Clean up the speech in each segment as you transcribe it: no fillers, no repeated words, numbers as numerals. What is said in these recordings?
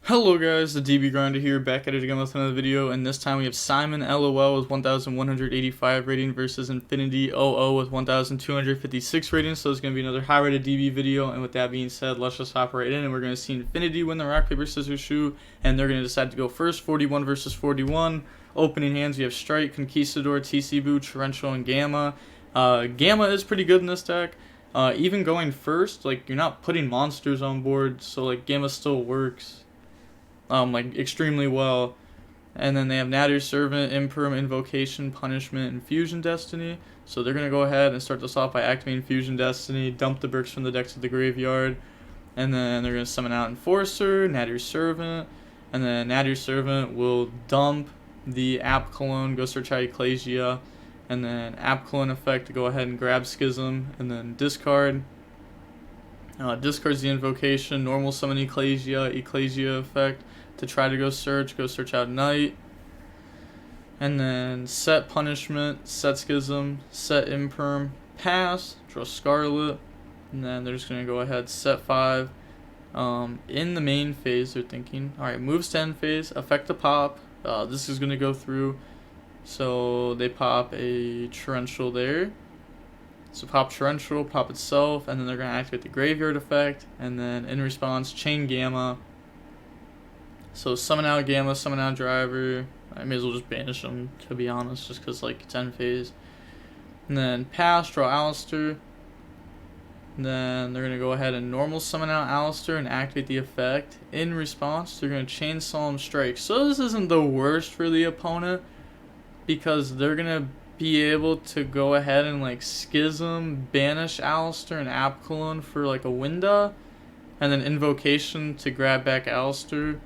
Hello guys, the DB Grinder here, back at it again with another video, and this time we have Simon LOL with 1185 rating versus Infinity OO with 1256 rating, so it's going to be another high rated DB video. And with that being said, let's just hop right in, and we're going to see Infinity win the rock, paper, scissors, shoot, and they're going to decide to go first. 41 versus 41. Opening hands, we have Strike, Conquistador, TC Boo, Torrential, and Gamma. Gamma is pretty good in this deck. Even going first, like, you're not putting monsters on board, so like Gamma still works like extremely well. And then they have Natter's Servant, Imperm, Invocation, Punishment, and Fusion Destiny. So they're going to go ahead and start this off by activating Fusion Destiny, dump the bricks from the deck to the graveyard, and then they're going to summon out Enforcer, Natter's Servant, and then Natter's Servant will dump the App Cologne, go search out Ecclesia, and then App Cologne effect to go ahead and grab Schism, and then discard. Discards the Invocation, normal summon Ecclesia effect to try to go search out Knight, and then set Punishment, set Schism, set Imperm, pass, draw Scarlet, and then they're just going to go ahead, set 5. In the main phase, they're thinking, alright, moves to end phase, effect to pop, this is going to go through, so they pop a Torrential there. So pop Torrential, pop itself, and then they're going to activate the Graveyard effect, and then in response, chain Gamma. So summon out Gamma, summon out Driver. I may as well just banish them, to be honest, just because like it's end phase. And then pass, draw Alistair. And then they're going to go ahead and normal summon out Alistair and activate the effect. In response, they're going to Chainsaw and Strike. So this isn't the worst for the opponent, because they're going to be able to go ahead and like Schism, banish Alistair, and App Cologne for like a window, and then Invocation to grab back Alistair.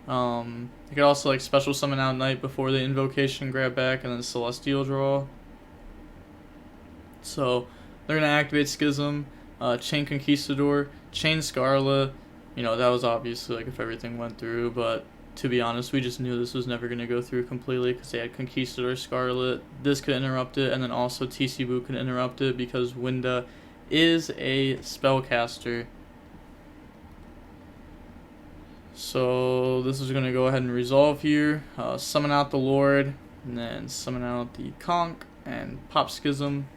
You could also like special summon out Knight before the Invocation grab back, and then Celestial draw. So they're gonna activate Schism, chain Conquistador, chain Scarlet. You know, that was obviously like if everything went through, but to be honest, we just knew this was never going to go through completely because they had Conquistador, Scarlet. This could interrupt it, and then also TC Boo could interrupt it because Winda is a spellcaster. So this is going to go ahead and resolve here. Summon out the Lord, and then summon out the Conch, and pop Schism.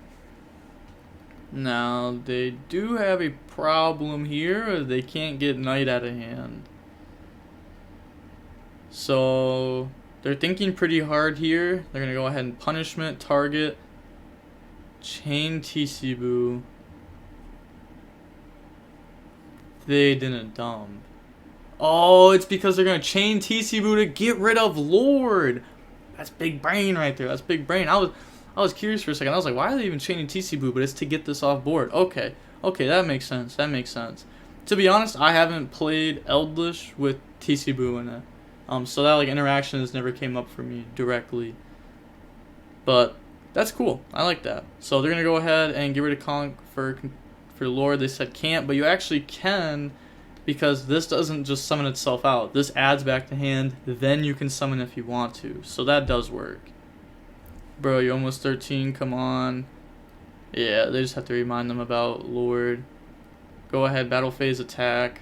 Now, they do have a problem here. They can't get Knight out of hand. So they're thinking pretty hard here. They're going to go ahead and Punishment, target, chain TC Boo. They didn't dump. Oh, it's because they're going to chain TC Boo to get rid of Lord. That's big brain right there. That's big brain. I was curious for a second. I was like, why are they even chaining TC Boo? But it's to get this off board. Okay, that makes sense. That makes sense. To be honest, I haven't played Eldlich with TC Boo in it. So that like interaction has never came up for me directly, but that's cool. I like that. So they're gonna go ahead and get rid of Conch for Lord. They said can't, but you actually can, because this doesn't just summon itself out. This adds back to hand. Then you can summon if you want to. So that does work. Bro, you're almost 13. Come on. Yeah, they just have to remind them about Lord. Go ahead, battle phase, attack.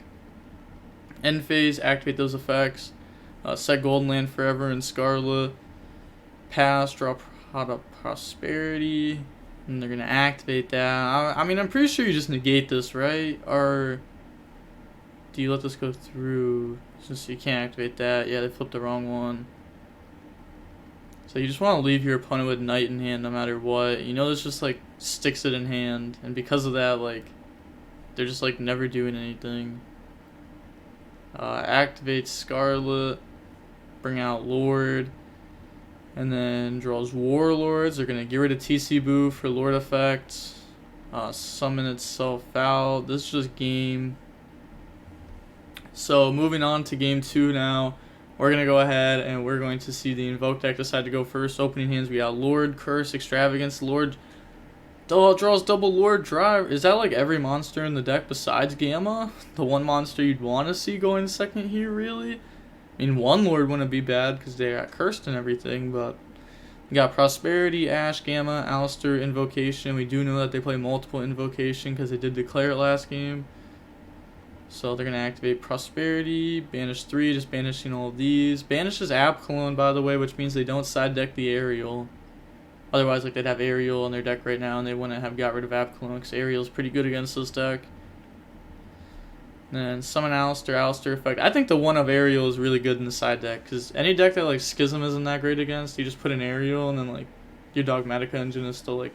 End phase, activate those effects. Set Golden Land Forever and Scarlet. Pass, draw Pot of Prosperity. And they're going to activate that. I mean, I'm pretty sure you just negate this, right? Or do you let this go through? Since you can't activate that. Yeah, they flipped the wrong one. So you just want to leave your opponent with Knight in hand no matter what. You know, this just like sticks it in hand. And because of that, like, they're just like never doing anything. Activates Scarlet. Bring out Lord, and then draws Warlords. They're going to get rid of TC Boo for Lord effects. Summon itself out. This is just game. So moving on to game 2 now. We're going to go ahead and we're going to see the Invoked deck decide to go first. Opening hands, we got Lord, Curse, Extravagance, Lord. Draws double Lord Drive. Is that like every monster in the deck besides Gamma? The one monster you'd want to see going second here, really? I mean, one Lord wouldn't be bad because they got cursed and everything, but you got Prosperity, Ash, Gamma, Alistair, Invocation. We do know that they play multiple Invocation because they did declare it last game. So they're going to activate Prosperity, banish 3, just banishing all of these. Banishes Abclone, by the way, which means they don't side deck the Aerial. Otherwise, like, they'd have Aerial in their deck right now, and they wouldn't have got rid of Abclone, because Aerial's pretty good against this deck. And then summon Alistair effect. I think the one of Aerial is really good in the side deck, because any deck that, like, Schism isn't that great against, you just put an Aerial, and then, like, your Dogmatika engine is still, like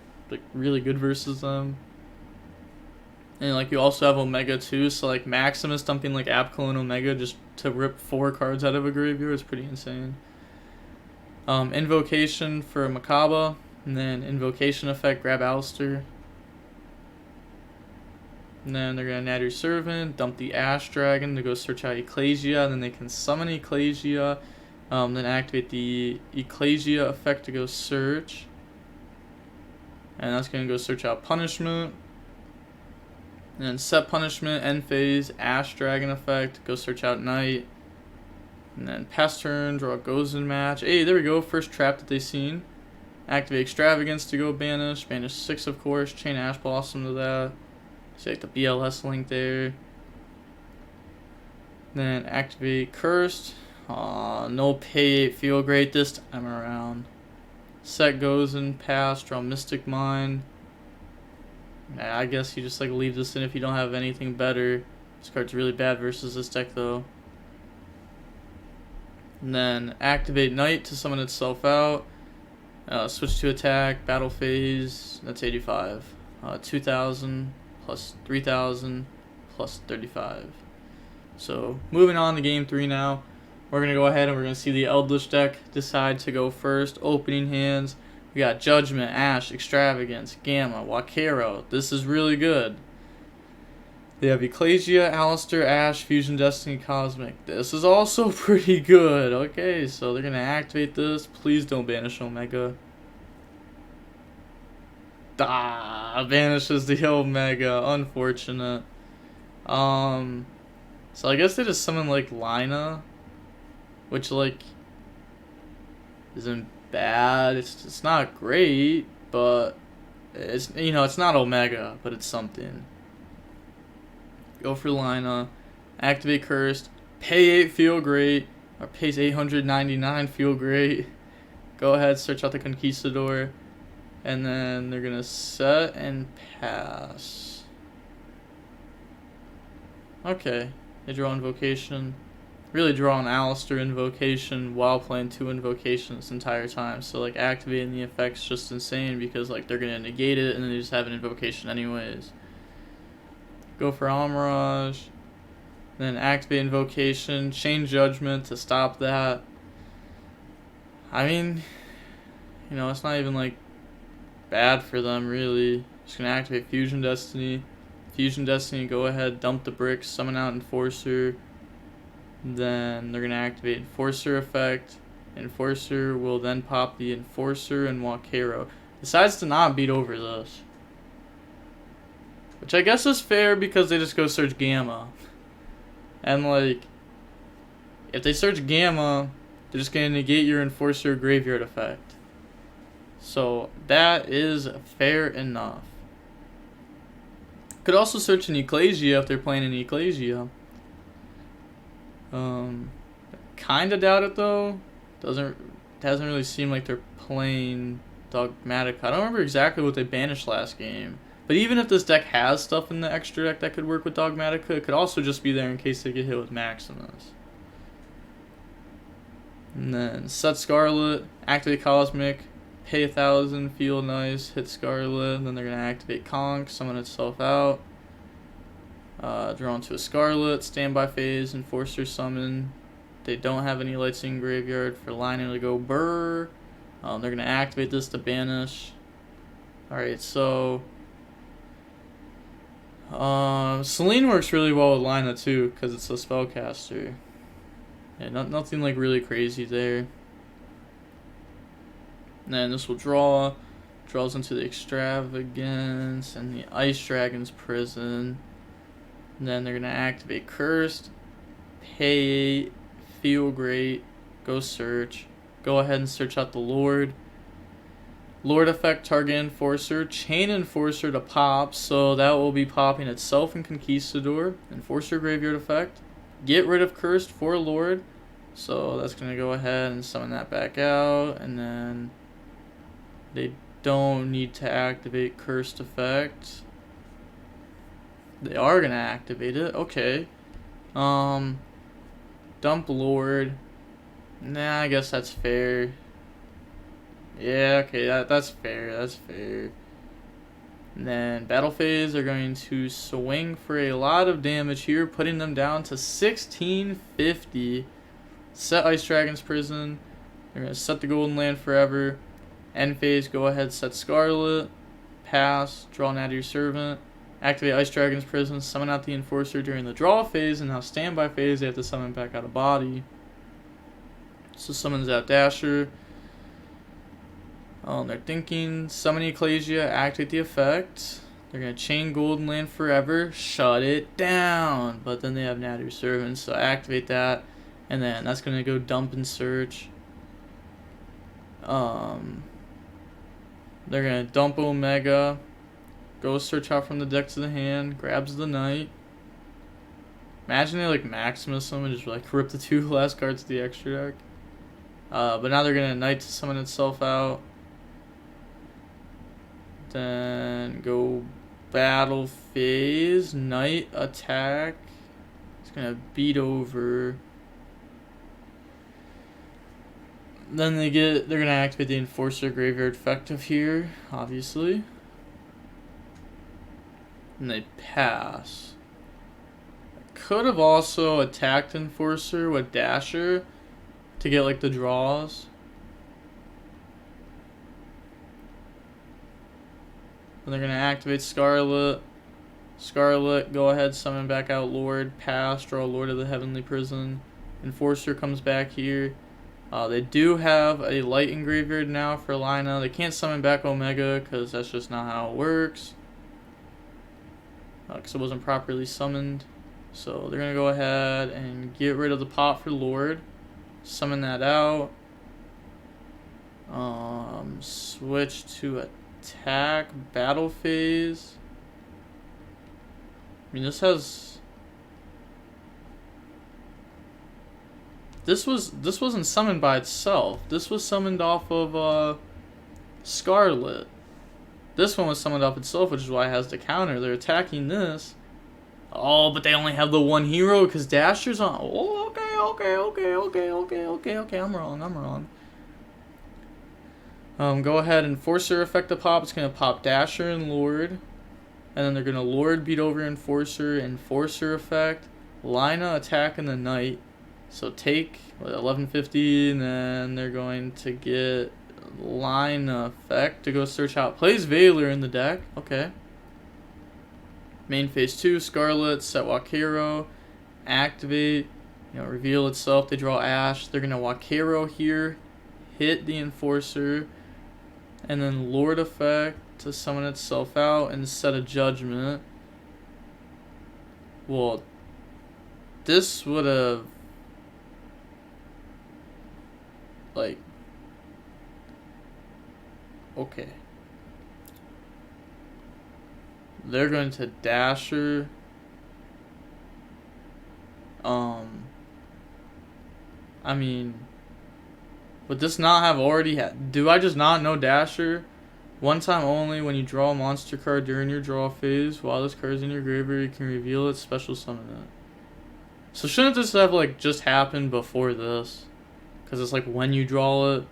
really good versus them. And like you also have Omega too, so like Maximus dumping like Abclone Omega just to rip 4 cards out of a graveyard is pretty insane. Invocation for Makaba, and then Invocation effect, grab Alistair. And then they're gonna Nadir Servant, dump the Ash Dragon to go search out Ecclesia, and then they can summon Ecclesia, then activate the Ecclesia effect to go search. And that's gonna go search out Punishment. And then set Punishment, end phase, Ash Dragon effect, go search out Knight. And then pass turn, draw a Gozen match. Hey, there we go, first trap that they've seen. Activate Extravagance to go banish. Banish 6, of course. Chain Ash Blossom to that. So like the BLS link there. Then activate Cursed. No pay 8, feel great this time around. Set Gozen, pass, draw Mystic Mine. I guess you just like leave this in if you don't have anything better. This card's really bad versus this deck though. And then activate Knight to summon itself out. Switch to attack, battle phase, that's 85. 2,000 plus 3,000 plus 35. So moving on to game 3 now. We're going to go ahead and we're going to see the Eldlich deck decide to go first. Opening hands. We got Judgment, Ash, Extravagance, Gamma, Wakero. This is really good. They have Ecclesia, Alistair, Ash, Fusion Destiny, Cosmic. This is also pretty good. Okay, so they're going to activate this. Please don't banish Omega. Banishes the Omega. Unfortunate. So I guess they just summon like Lina, which like isn't bad. It's not great, but it's, you know, it's not Omega, but it's something. Go for Lina, activate Cursed, pay 8, feel great, or pays 899, feel great. Go ahead, search out the Conquistador, and then they're gonna set and pass. Okay, they draw Invocation. Really draw an Alistair Invocation while playing 2 Invocations this entire time. So like activating the effect's just insane because like they're gonna negate it and then they just have an Invocation anyways. Go for Amirage, then activate Invocation, chain Judgment to stop that. I mean, you know, it's not even like bad for them really. Just gonna activate Fusion Destiny. Fusion Destiny, go ahead, dump the bricks, summon out Enforcer. Then they're going to activate Enforcer effect. Enforcer will then pop the Enforcer and Wakero. Decides to not beat over this, which I guess is fair because they just go search Gamma. And like, if they search Gamma, they're just going to negate your Enforcer graveyard effect. So that is fair enough. Could also search an Ecclesia if they're playing an Ecclesia. Kinda doubt it though. Doesn't really seem like they're playing Dogmatika. I don't remember exactly what they banished last game. But even if this deck has stuff in the extra deck that could work with Dogmatika, it could also just be there in case they get hit with Maximus. And then set Scarlet, activate Cosmic, pay 1,000, feel nice, hit Scarlet, and then they're gonna activate Conch, summon itself out. Draw into a Scarlet, standby phase, Enforcer summon. They don't have any lights in graveyard for Lina to go burr. They're going to activate this to banish. Alright, so Selene works really well with Lina too because it's a spellcaster. Yeah, nothing like really crazy there. And then this will draws into the Extravagance and the Ice Dragon's Prison. And then they're going to activate Cursed, pay 8, feel great, go search. Go ahead and search out the Lord. Lord effect, target Enforcer, chain Enforcer to pop, so that will be popping itself in Conquistador. Enforcer graveyard effect. Get rid of Cursed for Lord, so that's going to go ahead and summon that back out, and then they don't need to activate Cursed effect. They are going to activate it, okay. Dump Lord. Nah, I guess that's fair. Yeah, okay, that's fair, that's fair. And then Battle Phase, they're going to swing for a lot of damage here, putting them down to 1650. Set Ice Dragon's Prison. They're going to set the Golden Land Forever. End phase, go ahead, set Scarlet. Pass, draw Natty Servant. Activate Ice Dragon's Prison, summon out the Enforcer during the draw phase, and now standby phase, they have to summon back out of body. So summons out Dasher. They're thinking summon Ecclesia, activate the effect. They're going to chain Golden Land Forever, shut it down. But then they have Natty Servant, so activate that. And then that's going to go dump and search. They're going to dump Omega. Go search out from the deck to the hand. Grabs the Knight. Imagine they like Maximus them and just like rip the 2 last cards to the extra deck. But now they're going to Knight to summon itself out. Then go battle phase. Knight attack. It's going to beat over. Then they're going to activate the Enforcer graveyard effective here, obviously. And they pass. Could have also attacked Enforcer with Dasher to get like the draws. And they're going to activate Scarlet. Scarlet, go ahead, summon back out Lord. Pass, draw Lord of the Heavenly Prison. Enforcer comes back here. They do have a light in graveyard now for Lina. They can't summon back Omega because that's just not how it works. Because it wasn't properly summoned. So they're going to go ahead and get rid of the pot for Lord. Summon that out. Switch to attack. Battle phase. I mean, this wasn't summoned by itself. This was summoned off of Scarlet. This one was summoned off itself, which is why it has the counter. They're attacking this. Oh, but they only have the one hero because Dasher's on. Oh, okay. I'm wrong. Go ahead, Enforcer effect the pop. It's gonna pop Dasher and Lord, and then they're gonna Lord beat over Enforcer. Enforcer effect, Lina attack in the Knight. So take 1150, and then they're going to get Lina effect to go search out. Plays Valor in the deck. Okay. Main phase 2, Scarlet, set Wakero, activate, reveal itself. They draw Ash. They're gonna Wakero here, hit the Enforcer, and then Lord effect to summon itself out and set a Judgment. Well, this would have okay. They're going to Dasher. I mean, would this not have already had? Do I just not know Dasher? One time only, when you draw a monster card during your draw phase, while this card is in your graveyard, you can reveal it, special summon it. So shouldn't this have just happened before this? Because it's when you draw it.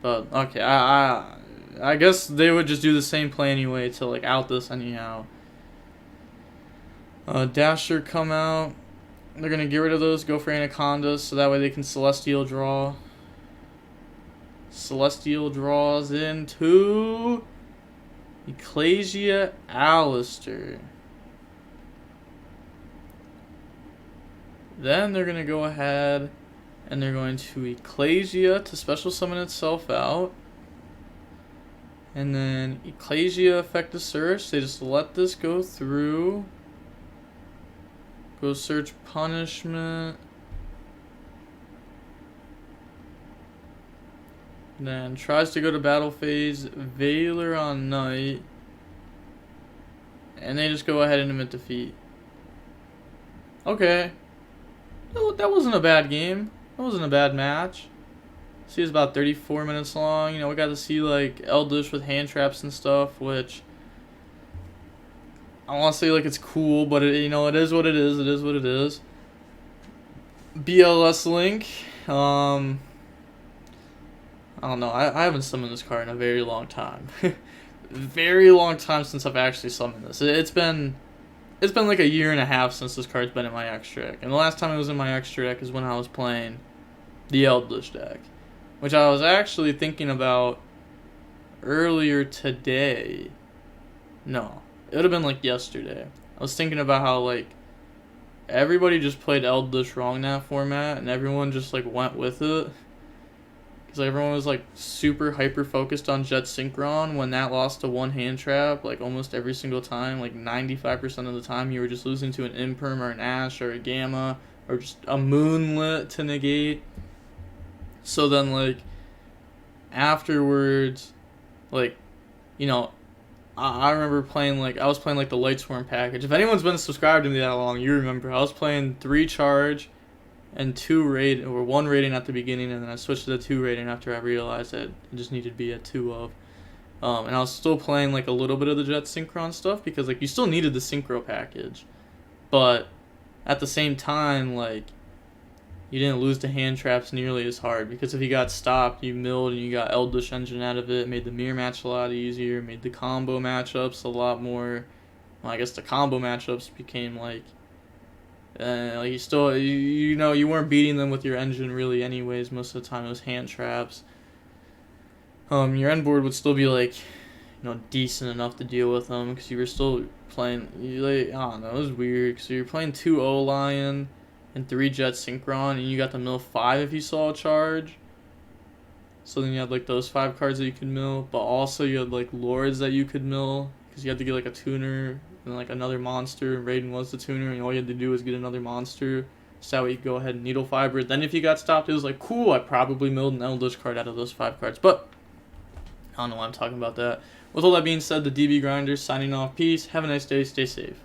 But okay, I guess they would just do the same play anyway to out this anyhow. Dasher come out. They're gonna get rid of those, go for Anacondas, so that way they can Celestial draw. Celestial draws into Ecclesia Alistair. Then they're gonna go ahead and they're going to Ecclesia to special summon itself out. And then Ecclesia effect the search. They just let this go through. Go search punishment. Then tries to go to battle phase, Valor on Knight, and they just go ahead and admit defeat. Okay, that wasn't a bad game. That wasn't a bad match. See, it's about 34 minutes long. You know, we got to see like Eldlich with hand traps and stuff, which I want to say like it's cool, but it, you know, it is what it is. It is what it is. BLS Link. I don't know. I haven't summoned this card in a very long time. Very long time since I've actually summoned this. It's been like a year and a half since this card's been in my extra deck. And the last time it was in my extra deck is when I was playing the Eldlich deck, which I was actually thinking about earlier today. No, it would have been like yesterday. I was thinking about how like everybody just played Eldlich wrong in that format, and everyone just like went with it. Because everyone was like super hyper focused on Jet Synchron when that lost to one hand trap like almost every single time. Like 95% of the time you were just losing to an Imperm or an Ash or a Gamma or just a Moonlit to negate. So then like afterwards, like, you know, I remember playing like, I was playing like the Lightsworn package. If anyone's been subscribed to me that long, you remember I was playing 3 charge and 2 raid, or 1 rating at the beginning, and then I switched to the 2 rating after I realized that it just needed to be at 2 of. And I was still playing like a little bit of the Jet Synchron stuff because like you still needed the Synchro package, but at the same time like you didn't lose to hand traps nearly as hard, because if you got stopped, you milled and you got Eldlich Engine out of it. Made the mirror match a lot easier, made the combo matchups a lot more. Well, I guess the combo matchups became like you still, you know, you weren't beating them with your engine really anyways. Most of the time it was hand traps. Your end board would still be like, you know, decent enough to deal with them because you were still playing, I don't know, it was weird. So you're playing 2 O-Lion and 3 Jet Synchron, and you got to mill 5 if you saw a charge. So then you had like those 5 cards that you could mill, but also you had like Lords that you could mill because you had to get like a tuner and like another monster, and Raiden was the tuner, and all you had to do was get another monster, so that way you could go ahead and Needle Fiber. Then if you got stopped, it was like, cool, I probably milled an Eldlich card out of those 5 cards, but I don't know why I'm talking about that. With all that being said, the DB Grinders signing off. Peace, have a nice day, stay safe.